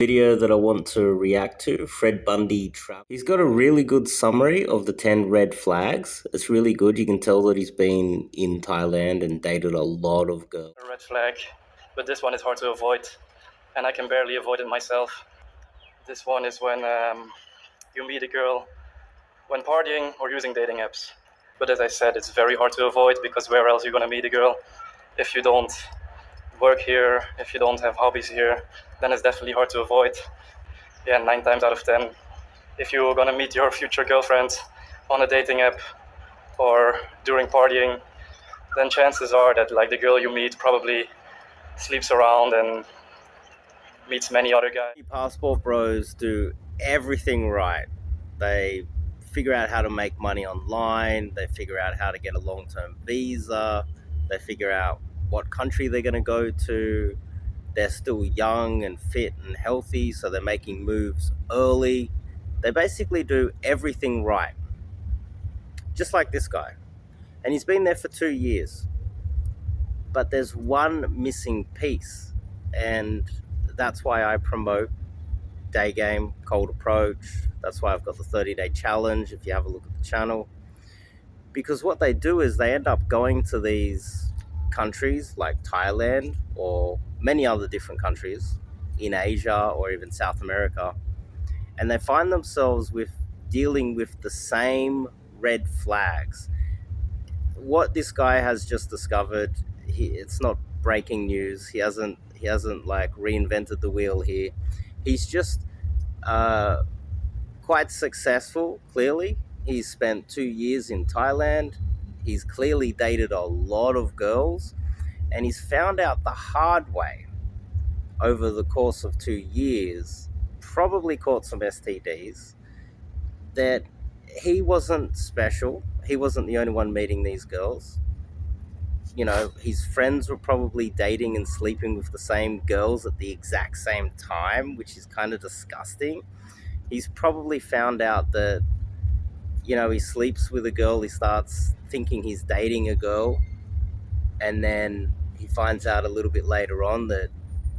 Video that I want to react to, Fred Bundy Trap. He's got a really good summary of the 10 red flags. It's really good. You can tell that he's been in Thailand and dated a lot of girls. A red flag, but this one is hard to avoid, and I can barely avoid it myself. This one is when you meet a girl when partying or using dating apps. But as I said, it's very hard to avoid, because where else are you gonna meet a girl if you don't work here, if you don't have hobbies here? Then it's definitely hard to avoid. Yeah, 9 times out of 10, if you're gonna meet your future girlfriend on a dating app or during partying, then chances are that the girl you meet probably sleeps around and meets many other guys. Passport bros do everything right. They figure out how to make money online. They figure out how to get a long-term visa. They figure out what country they're going to go to. They're still young and fit and healthy, so they're making moves early. They basically do everything right. Just like this guy. And he's been there for 2 years. But there's one missing piece. And that's why I promote Day Game, Cold Approach. That's why I've got the 30-day challenge, if you have a look at the channel. Because what they do is they end up going to these countries like Thailand or many other different countries in Asia or even South America, and they find themselves with dealing with the same red flags. What this guy has just discovered, it's not breaking news. He hasn't like reinvented the wheel here. He's just quite successful, clearly. He's spent 2 years in Thailand. He's clearly dated a lot of girls, and he's found out the hard way over the course of 2 years, probably caught some STDs, that he wasn't special. He wasn't the only one meeting these girls. You know, his friends were probably dating and sleeping with the same girls at the exact same time, which is kind of disgusting. He's probably found out that, you know, he sleeps with a girl, he starts thinking he's dating a girl, and then he finds out a little bit later on that,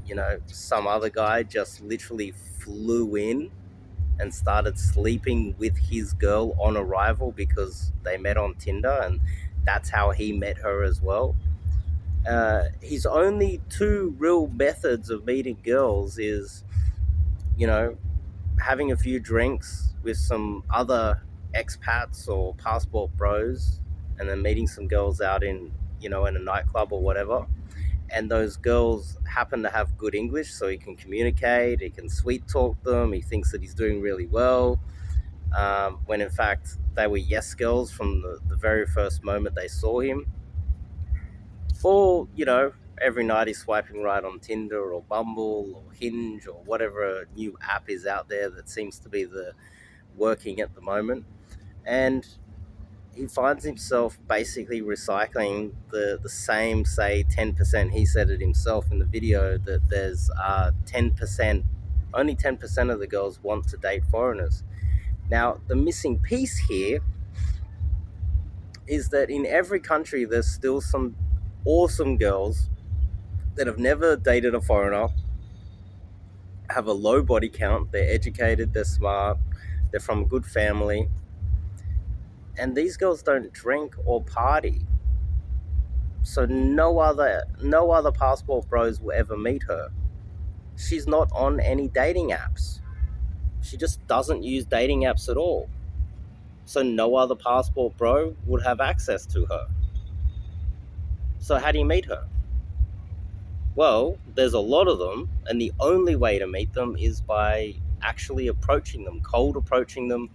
you know, some other guy just literally flew in and started sleeping with his girl on arrival because they met on Tinder, and that's how he met her as well. His only 2 real methods of meeting girls is, you know, having a few drinks with some other expats or passport bros, and then meeting some girls out in, you know, in a nightclub or whatever. And those girls happen to have good English, so he can communicate, he can sweet talk them, he thinks that he's doing really well, when in fact they were yes girls from the very first moment they saw him. Or, you know, every night he's swiping right on Tinder or Bumble or Hinge or whatever new app is out there that seems to be the working at the moment. And he finds himself basically recycling the same, say, 10%. He said it himself in the video that there's 10%, only 10% of the girls want to date foreigners. Now, the missing piece here is that in every country there's still some awesome girls that have never dated a foreigner, have a low body count, they're educated, they're smart, they're from a good family, and these girls don't drink or party. So no other passport bros will ever meet her. She's not on any dating apps. She just doesn't use dating apps at all. So no other passport bro would have access to her. So how do you meet her? Well, there's a lot of them, and the only way to meet them is by actually approaching them, cold approaching them,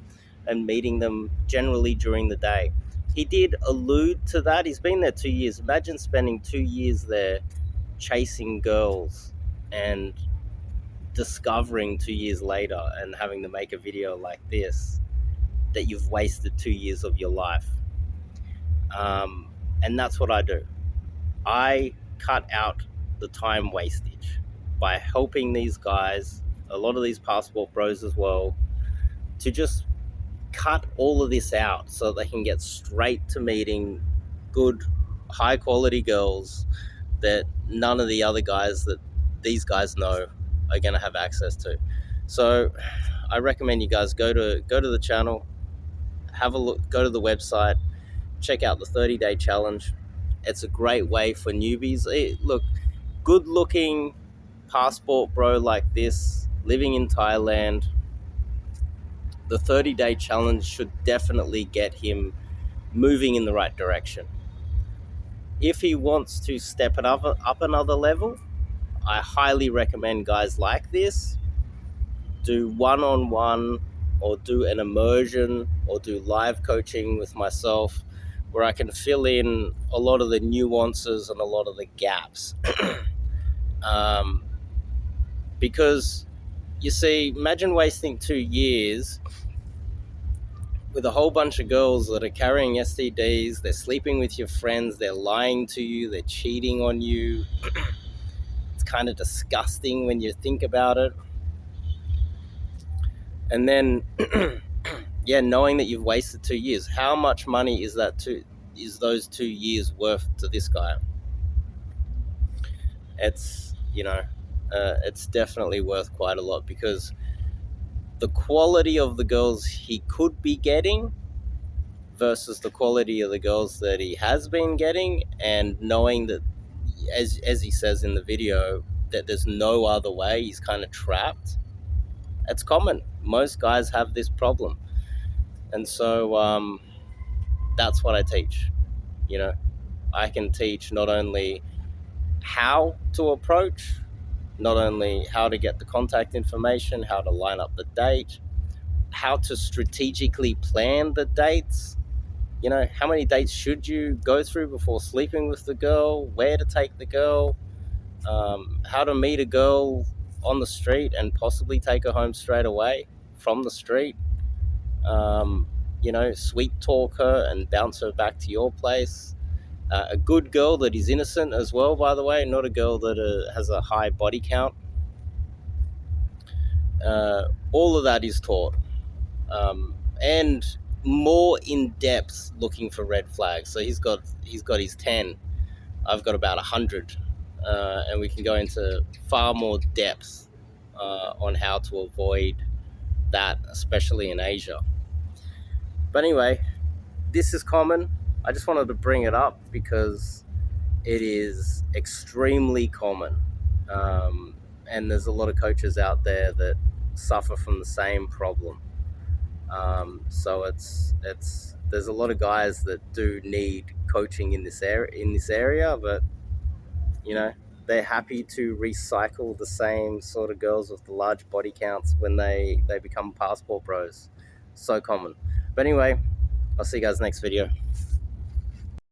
and meeting them generally during the day. He did allude to that. He's been there 2 years. Imagine spending 2 years there chasing girls and discovering 2 years later and having to make a video like this that you've wasted 2 years of your life. And that's what I do. I cut out the time wastage by helping these guys, a lot of these passport bros as well, to just cut all of this out so they can get straight to meeting good, high quality girls that none of the other guys that these guys know are going to have access to. So I recommend you guys go to the channel, have a look, go to the website, check out the 30-day challenge. It's a great way for newbies. Look, good looking passport bro like this, living in Thailand, the 30-day challenge should definitely get him moving in the right direction. If he wants to step it up another level, I highly recommend guys like this do one-on-one or do an immersion or do live coaching with myself, where I can fill in a lot of the nuances and a lot of the gaps. Because you see, imagine wasting 2 years with a whole bunch of girls that are carrying STDs, they're sleeping with your friends, they're lying to you, they're cheating on you. It's kind of disgusting when you think about it. And then, yeah, knowing that you've wasted 2 years, how much money is those 2 years worth to this guy? It's, it's definitely worth quite a lot, because the quality of the girls he could be getting versus the quality of the girls that he has been getting, and knowing that, as he says in the video, that there's no other way, he's kind of trapped. It's common. Most guys have this problem. And so that's what I teach. I can teach not only how to approach, not only how to get the contact information, how to line up the date, how to strategically plan the dates. How many dates should you go through before sleeping with the girl, where to take the girl, how to meet a girl on the street and possibly take her home straight away from the street, sweet talk her and bounce her back to your place. A good girl that is innocent as well, by the way, not a girl that has a high body count. All of that is taught. And more in depth, looking for red flags. So he's got his 10. I've got about 100, and we can go into far more depth on how to avoid that, especially in Asia. But anyway, this is common. I just wanted to bring it up because it is extremely common, and there's a lot of coaches out there that suffer from the same problem. So there's a lot of guys that do need coaching in this area, but they're happy to recycle the same sort of girls with the large body counts when they become passport bros. So common. But anyway, I'll see you guys next video.